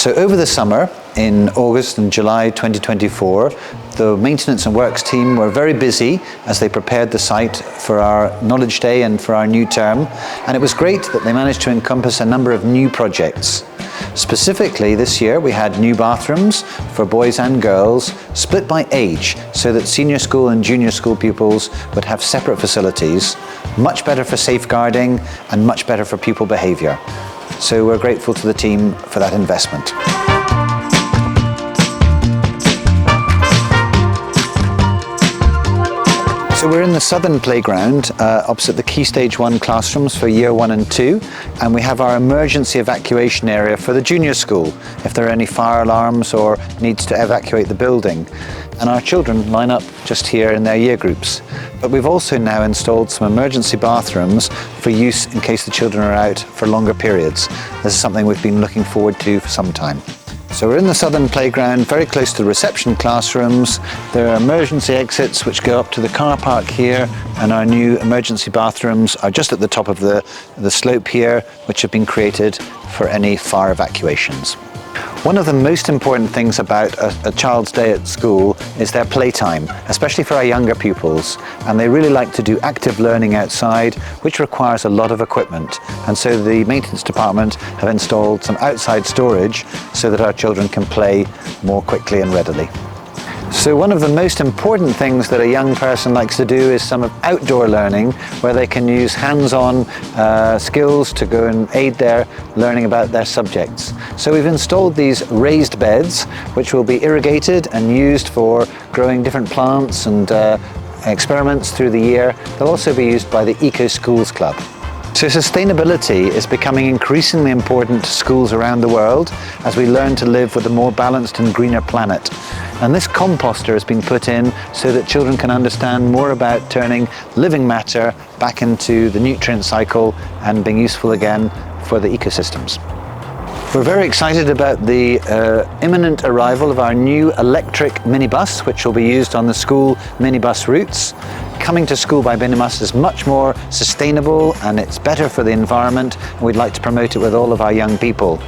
So over the summer, in August and July 2024, the maintenance and works team were very busy as they prepared the site for our Knowledge Day and for our new term, and it was great that they managed to encompass a number of new projects. Specifically this year we had new bathrooms for boys and girls, split by age, so that senior school and junior school pupils would have separate facilities, much better for safeguarding and much better for pupil behaviour. So we're grateful to the team for that investment. So we're in the southern playground opposite the Key Stage 1 classrooms for Year 1 and 2, and we have our emergency evacuation area for the junior school if there are any fire alarms or needs to evacuate the building. And our children line up just here in their year groups. But we've also now installed some emergency bathrooms for use in case the children are out for longer periods. This is something we've been looking forward to for some time. So we're in the southern playground, very close to the reception classrooms. There are emergency exits which go up to the car park here, and our new emergency bathrooms are just at the top of the slope here, which have been created for any fire evacuations. One of the most important things about a child's day at school is their playtime, especially for our younger pupils. And they really like to do active learning outside, which requires a lot of equipment. And so the maintenance department have installed some outside storage so that our children can play more quickly and readily. So one of the most important things that a young person likes to do is some outdoor learning, where they can use hands-on skills to go and aid their learning about their subjects. So we've installed these raised beds which will be irrigated and used for growing different plants and experiments through the year. They'll also be used by the Eco Schools Club. So sustainability is becoming increasingly important to schools around the world as we learn to live with a more balanced and greener planet. And this composter has been put in so that children can understand more about turning living matter back into the nutrient cycle and being useful again for the ecosystems. We're very excited about the imminent arrival of our new electric minibus, which will be used on the school minibus routes. Coming to school by minibus is much more sustainable and it's better for the environment, and we'd like to promote it with all of our young people.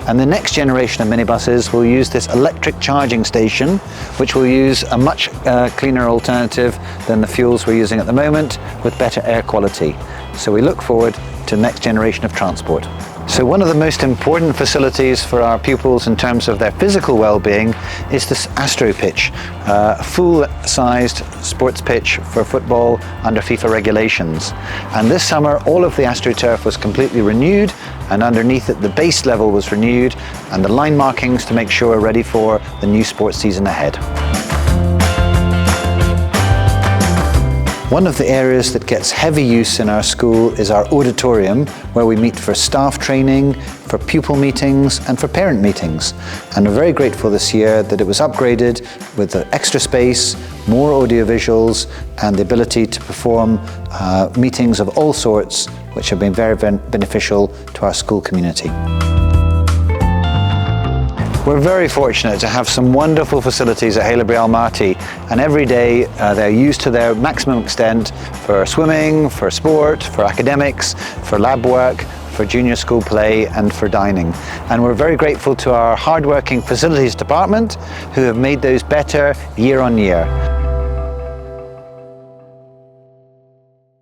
And the next generation of minibuses will use this electric charging station, which will use a much cleaner alternative than the fuels we're using at the moment, with better air quality. So we look forward to the next generation of transport. So one of the most important facilities for our pupils in terms of their physical well-being is this Astro pitch, a full-sized sports pitch for football under FIFA regulations. And this summer all of the AstroTurf was completely renewed, and underneath it the base level was renewed and the line markings to make sure we're ready for the new sports season ahead. One of the areas that gets heavy use in our school is our auditorium, where we meet for staff training, for pupil meetings and for parent meetings. And we're very grateful this year that it was upgraded with the extra space, more audiovisuals and the ability to perform meetings of all sorts, which have been very beneficial to our school community. We're very fortunate to have some wonderful facilities at Almaty, and every day they're used to their maximum extent for swimming, for sport, for academics, for lab work, for junior school play and for dining. And we're very grateful to our hard-working facilities department who have made those better year on year.